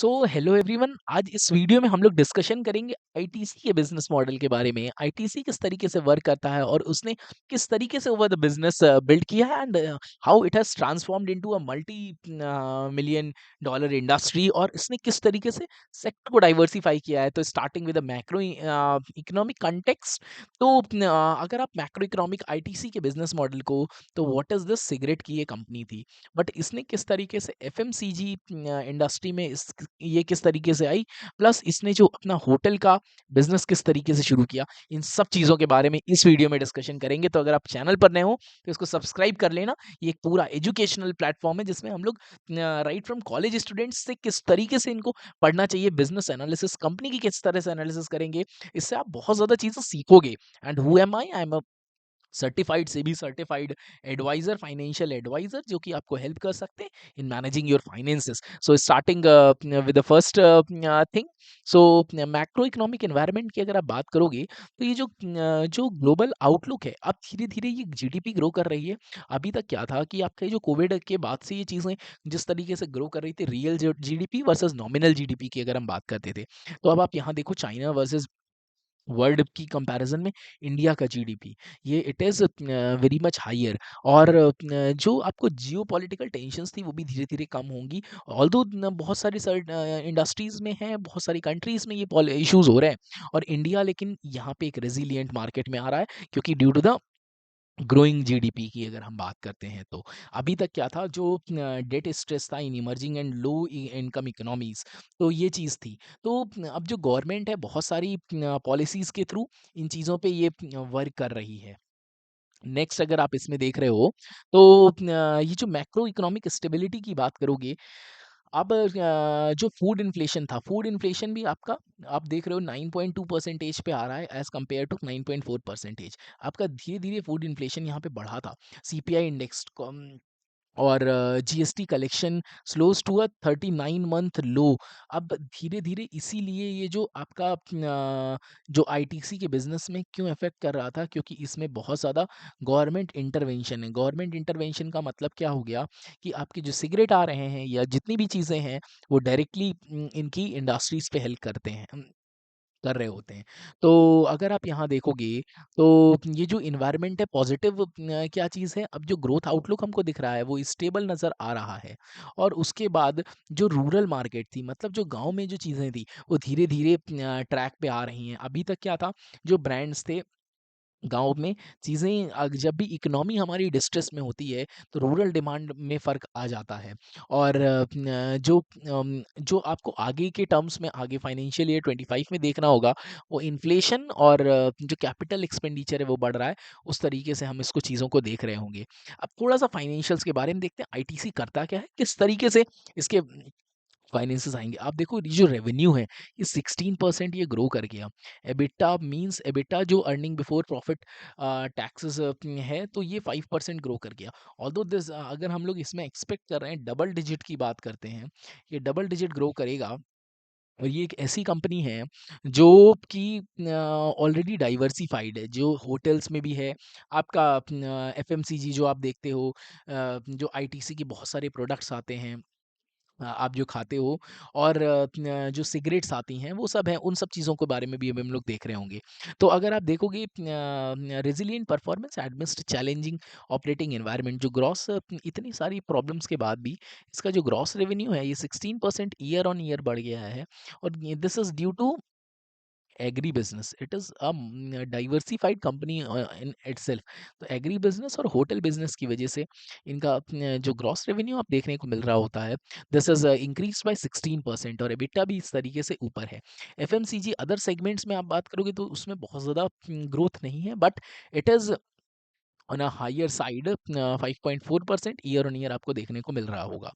So hello everyone, आज इस video में हम लोग डिस्कशन करेंगे आईटीसी के बिजनेस मॉडल के बारे में। आईटीसी किस तरीके से वर्क करता है और उसने किस तरीके से ओवर द बिजनेस बिल्ड किया है and how it has transformed into a multi million dollar industry, और इसने किस तरीके से सेक्टर को डाइवर्सिफाई किया है। तो starting with macro economic context, तो अगर आप मैक्रो इकोनॉमिक आईटीसी के बिजनेस मॉडल को, तो व्हाट इज दिस सिगरेट की ये कंपनी थी, बट इसने किस तरीके से एफएमसीजी इंडस्ट्री में ये किस तरीके से आई, प्लस इसने जो अपना होटल का बिजनेस किस तरीके से शुरू किया, इन सब चीज़ों के बारे में इस वीडियो में डिस्कशन करेंगे। तो अगर आप चैनल पर नए हो तो इसको सब्सक्राइब कर लेना। ये एक पूरा एजुकेशनल प्लेटफॉर्म है जिसमें हम लोग राइट फ्रॉम कॉलेज स्टूडेंट्स से किस तरीके से इनको पढ़ना चाहिए, बिजनेस एनालिसिस, कंपनी की किस तरह से एनालिसिस करेंगे, इससे आप बहुत ज़्यादा चीज़ें सीखोगे। And who am I am certified SEBI certified adviser, financial adviser, जो कि आपको हेल्प कर सकते हैं in managing your finances. So starting with the first thing, so macro economic environment की अगर आप बात करोगे, तो ये जो ग्लोबल आउटलुक है, अब धीरे धीरे ये जीडीपी ग्रो कर रही है। अभी तक क्या था कि आपका ये जो कोविड के बाद से ये चीज़ें जिस तरीके से ग्रो कर रही थी, real GDP versus nominal GDP की अगर हम बात करते थे, तो अब आप यहाँ देखो चाइना वर्सेस वर्ल्ड की कंपैरिजन में इंडिया का जीडीपी, ये it is very much higher. और जो आपको जियोपॉलिटिकल टेंशन्स थी वो भी धीरे धीरे कम होंगी। ऑल्दो बहुत सारी इंडस्ट्रीज में है, बहुत सारी कंट्रीज में ये इश्यूज हो रहे हैं, और इंडिया लेकिन यहाँ पे एक रेजिलियंट मार्केट में आ रहा है, क्योंकि due to the growing GDP की अगर हम बात करते हैं तो अभी तक क्या था, जो डेट स्ट्रेस था in emerging and low income economies, तो ये चीज़ थी। तो अब जो गवर्नमेंट है बहुत सारी पॉलिसीज के थ्रू इन चीज़ों पे ये वर्क कर रही है। नेक्स्ट अगर आप इसमें देख रहे हो, तो ये जो मैक्रो इकोनॉमिक स्टेबिलिटी की बात करोगे, अब जो फूड इन्फ्लेशन था, फूड इन्फ्लेशन भी आपका आप देख रहे हो 9.2% पे आ रहा है एज कम्पेयर टू 9.4%। आपका धीरे धीरे फूड इन्फ्लेशन यहाँ पे बढ़ा था। सीपीआई इंडेक्स और GST collection slows to a 39 month low. अब धीरे धीरे इसीलिए ये जो आपका जो आईटीसी के बिजनेस में क्यों इफेक्ट कर रहा था, क्योंकि इसमें बहुत ज़्यादा गवर्नमेंट इंटरवेंशन है। गवर्नमेंट इंटरवेंशन का मतलब क्या हो गया, कि आपके जो सिगरेट आ रहे हैं या जितनी भी चीज़ें हैं, वो डायरेक्टली इनकी इंडस्ट्रीज पे हेल्प करते हैं, कर रहे होते हैं। तो अगर आप यहाँ देखोगे, तो ये जो इन्वायरमेंट है पॉजिटिव क्या चीज़ है, अब जो ग्रोथ आउटलुक हमको दिख रहा है वो स्टेबल नज़र आ रहा है। और उसके बाद जो रूरल मार्केट थी, मतलब जो गाँव में जो चीज़ें थी, वो धीरे-धीरे ट्रैक पे आ रही हैं। अभी तक क्या था, जो ब्रांड्स थे गाँव में, चीज़ें जब भी इकोनॉमी हमारी डिस्ट्रेस में होती है, तो रूरल डिमांड में फ़र्क आ जाता है। और जो आपको आगे के टर्म्स में, आगे फाइनेंशियल ईयर 25 में देखना होगा, वो इन्फ्लेशन और जो कैपिटल एक्सपेंडिचर है वो बढ़ रहा है, उस तरीके से हम इसको चीज़ों को देख रहे होंगे। अब थोड़ा-सा फाइनेंशियल्स के बारे में देखते हैं, आईटीसी करता क्या है, किस तरीके से इसके फाइनेंसेस आएँगे। आप देखो ये जो रेवेन्यू है, ये 16% ये ग्रो कर गया। एबिटा मीन्स एबिटा जो अर्निंग बिफोर प्रॉफिट टैक्सेस है, तो ये 5% ग्रो कर गया। ऑल्दो दिस अगर हम लोग इसमें एक्सपेक्ट कर रहे हैं, डबल डिजिट की बात करते हैं, ये डबल डिजिट ग्रो करेगा। और ये एक ऐसी कंपनी है जो कि ऑलरेडी डाइवर्सिफाइड है, जो होटल्स में भी है, आपका एफएमसीजी जो आप देखते हो, जो आईटीसी के बहुत सारे प्रोडक्ट्स आते हैं, आप जो खाते हो, और जो सिगरेट्स आती हैं वो सब हैं, उन सब चीज़ों के बारे में भी अभी हम लोग देख रहे होंगे। तो अगर आप देखोगे resilient performance amidst challenging operating environment, जो ग्रॉस इतनी सारी प्रॉब्लम्स के बाद भी इसका जो ग्रॉस रेवेन्यू है, ये 16% ईयर ऑन ईयर बढ़ गया है। और this is due to agri business, it is a diversified company in itself. तो एग्री बिजनेस और होटल बिजनेस की वजह से इनका जो ग्रॉस रेवेन्यू आप देखने को मिल रहा होता है, दिस इज इंक्रीज बाय 16%, और एबिटा भी इस तरीके से ऊपर है। एफएमसीजी अदर सेगमेंट्स में आप बात करोगे तो उसमें बहुत ज़्यादा ग्रोथ नहीं है, but it is on a higher side, 5.4% year on year आपको देखने को मिल रहा होगा।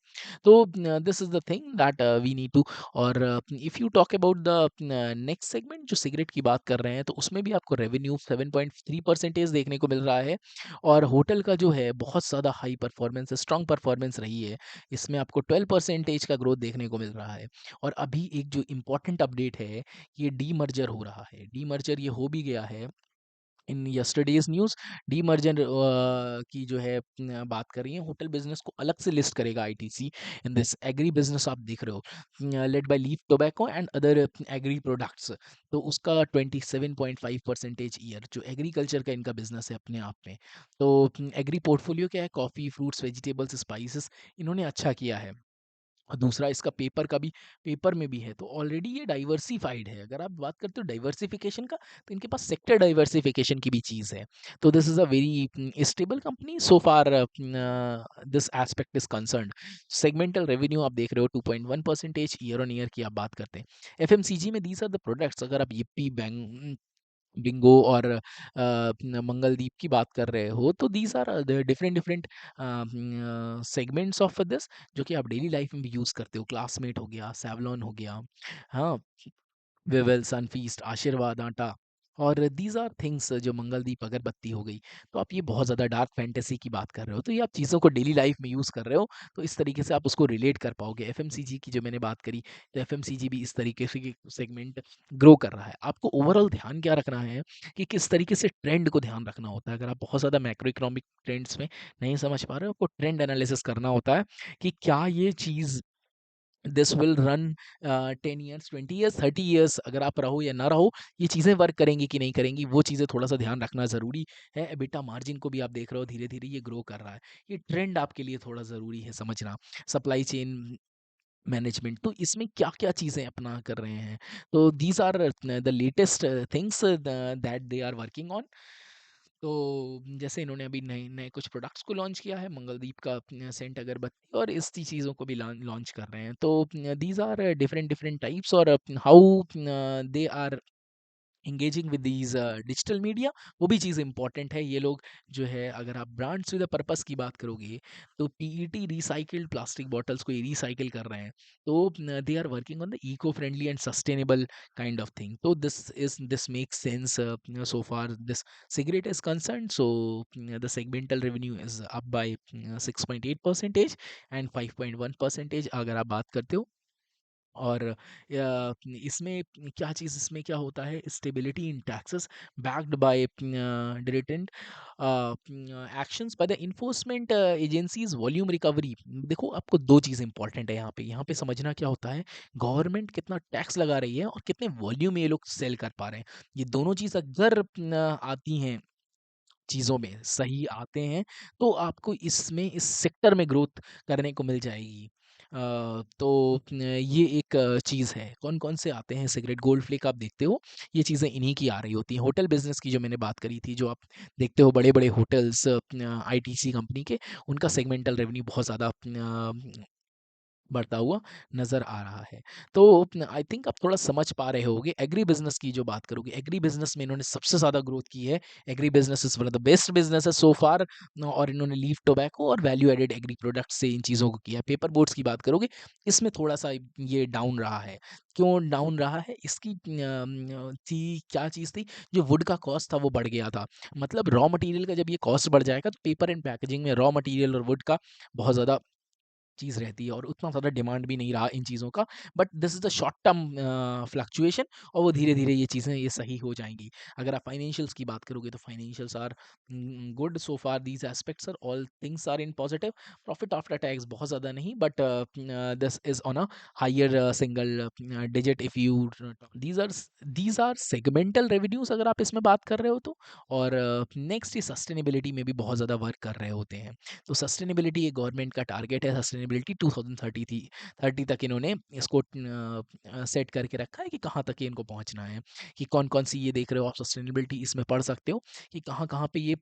तो this is the thing that we need to. और if you talk about the next segment, जो सिगरेट की बात कर रहे हैं, तो उसमें भी आपको रेवेन्यू 7.3% देखने को मिल रहा है। और होटल का जो है बहुत ज़्यादा हाई परफॉर्मेंस, स्ट्रॉन्ग परफॉर्मेंस रही है, इसमें आपको 12% का ग्रोथ देखने को मिल रहा है। और अभी एक जो इम्पोर्टेंट अपडेट है, ये डी मर्जर हो रहा है, डी मर्जर ये हो भी गया है। इन यस्टरडेज न्यूज़ डीमर्जर की जो है बात कर रही है, होटल बिजनेस को अलग से लिस्ट करेगा ITC in this agri business. आप देख रहे हो led by leaf tobacco and other agri products. तो उसका 27.5% ईयर जो एग्रीकल्चर का इनका बिजनेस है अपने आप में। तो एग्री पोर्टफोलियो क्या है, कॉफ़ी, फ्रूट्स, वेजिटेबल्स, स्पाइसेस, इन्होंने अच्छा किया है। और दूसरा इसका पेपर का भी, पेपर में भी है, तो ऑलरेडी ये डाइवर्सिफाइड है। अगर आप बात करते हो डाइवर्सिफिकेशन का, तो इनके पास सेक्टर डाइवर्सिफिकेशन की भी चीज़ है। तो this is a very stable company so far this aspect is concerned. Segmental revenue आप देख रहे हो 2.1% ईयर ऑन ईयर की आप बात करते हैं। एफएमसीजी में दीज आर द प्रोडक्ट्स, अगर आप yippee बिंगो और मंगलदीप की बात कर रहे हो, तो these are different different segments of this, जो कि आप डेली लाइफ में भी यूज़ करते हो। क्लासमेट हो गया, सेवलॉन हो गया, हाँ, विवेल, सनफीस्ट, आशीर्वाद आटा, और दीज आर थिंग्स, जो मंगलदीप अगरबत्ती हो गई। तो आप ये बहुत ज़्यादा डार्क फैंटेसी की बात कर रहे हो, तो ये आप चीज़ों को डेली लाइफ में यूज़ कर रहे हो, तो इस तरीके से आप उसको रिलेट कर पाओगे। एफएमसीजी की जो मैंने बात करी, तो एफएमसीजी भी इस तरीके से सेगमेंट ग्रो कर रहा है। आपको ओवरऑल ध्यान क्या रखना है कि किस तरीके से ट्रेंड को ध्यान रखना होता है। अगर आप बहुत ज़्यादा मैक्रो इकोनॉमिक ट्रेंड्स में नहीं समझ पा रहे हो, आपको ट्रेंड एनालिसिस करना होता है कि क्या ये चीज़ this will run 10 years, 20 years, 30 years, अगर आप रहो या ना रहो, ये चीज़ें वर्क करेंगी कि नहीं करेंगी, वो चीज़ें थोड़ा सा ध्यान रखना ज़रूरी है। एबिटा मार्जिन को भी आप देख रहे हो, धीरे धीरे ये ग्रो कर रहा है। ये ट्रेंड आपके लिए थोड़ा ज़रूरी है समझना। सप्लाई चेन मैनेजमेंट, तो इसमें क्या क्या चीज़ें अपना कर रहे हैं, तो these are the latest things that they are working on. तो जैसे इन्होंने अभी नए नए कुछ प्रोडक्ट्स को लॉन्च किया है, मंगलदीप का सेंट अगरबत्ती, और इस चीज़ों को भी लॉन्च कर रहे हैं। तो these are different different types, और how they are engaging with these digital media, वो भी चीज़ इंपॉर्टेंट है। ये लोग जो है, अगर आप ब्रांड्स विद पर्पस की बात करोगे, तो पीईटी रिसाइकिल्ड प्लास्टिक बॉटल्स को ये रिसाइकिल कर रहे हैं। तो they are working on the eco friendly and sustainable kind of thing. तो this makes sense so far this cigarette is concerned. So the segmental revenue is up by 6.8% and 5.1% अगर आप बात करते हो। और इसमें क्या चीज़, इसमें क्या होता है, stability in taxes backed by diligent actions by the enforcement agencies, volume recovery. देखो, आपको दो चीज़ इंपॉर्टेंट है यहाँ पे समझना क्या होता है, गवर्नमेंट कितना टैक्स लगा रही है और कितने वॉल्यूम में ये लोग सेल कर पा रहे हैं। ये दोनों चीज़ अगर आती हैं, चीज़ों में सही आते हैं, तो आपको इसमें इस सेक्टर में ग्रोथ करने को मिल जाएगी। तो ये एक चीज़ है। कौन-कौन से आते हैं सिगरेट, गोल्ड फ्लेक आप देखते हो, ये चीज़ें इन्हीं की आ रही होती हैं। होटल बिज़नेस की जो मैंने बात करी थी, जो आप देखते हो बड़े-बड़े होटल्स आईटीसी कंपनी के, उनका सेगमेंटल रेवेन्यू बहुत ज़्यादा बढ़ता हुआ नज़र आ रहा है। तो आई थिंक आप थोड़ा समझ पा रहे होगे। एग्री बिज़नेस की जो बात करोगे, एग्री बिज़नेस में इन्होंने सबसे ज़्यादा ग्रोथ की है। Agri business is one of the best businesses so far, और इन्होंने लीफ टोबैको और वैल्यू एडेड एग्री प्रोडक्ट्स से इन चीज़ों को किया है। पेपर बोट्स की बात करोगे, इसमें थोड़ा-सा ये डाउन रहा है। क्यों डाउन रहा है? इसकी क्या चीज़ थी, जो वुड का कॉस्ट था वो बढ़ गया था। मतलब रॉ मटेरियल का जब ये कॉस्ट बढ़ जाएगा, तो पेपर एंड पैकेजिंग में रॉ मटेरियल और वुड का बहुत ज़्यादा चीज़ रहती है, और उतना ज़्यादा डिमांड भी नहीं रहा इन चीज़ों का। But this is the short term fluctuation, और वो धीरे-धीरे ये चीज़ें ये सही हो जाएँगी। अगर आप फाइनेंशियल्स की बात करोगे, तो financials are good so far, these aspects are, all things are in positive. Profit after tax बहुत ज़्यादा नहीं, but this is on a higher single digit if you these are segmental revenues, अगर आप इसमें बात कर रहे हो तो। और नेक्स्ट ये सस्टेनेबिलिटी में भी बहुत ज़्यादा वर्क कर रहे होते हैं। तो सस्टेनेबिलिटी ये गवर्नमेंट का टारगेट है, सस्टेनेबिलिटी 2030 थी, 30 तक इन्होंने इसको सेट करके रखा है कि कहाँ तक ये इनको पहुँचना है, कि कौन-कौन सी, ये देख रहे हो आप, सस्टेनेबिलिटी इसमें पढ़ सकते हो कि कहाँ-कहाँ पे ये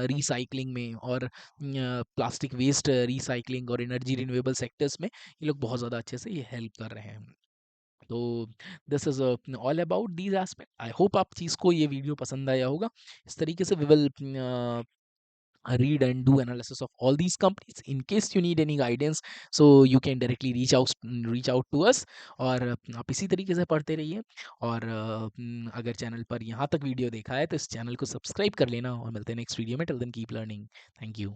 रिसाइक्लिंग में और प्लास्टिक वेस्ट रिसाइक्लिंग और एनर्जी रिन्यूएबल सेक्टर्स में ये लोग बहुत ज़्यादा अच्छे से ये हेल्प कर रहे हैं। तो this is all about these aspect. I hope आप चीज़ को, ये वीडियो पसंद आया होगा। इस तरीके से we will read and do analysis of all these companies. In case you need any guidance, so you can directly reach out to us, और आप इसी तरीके से पढ़ते रहिए। और अगर चैनल पर यहाँ तक वीडियो देखा है, तो इस चैनल को सब्सक्राइब कर लेना, और मिलते हैं नेक्स्ट वीडियो में। Till then keep learning. Thank you.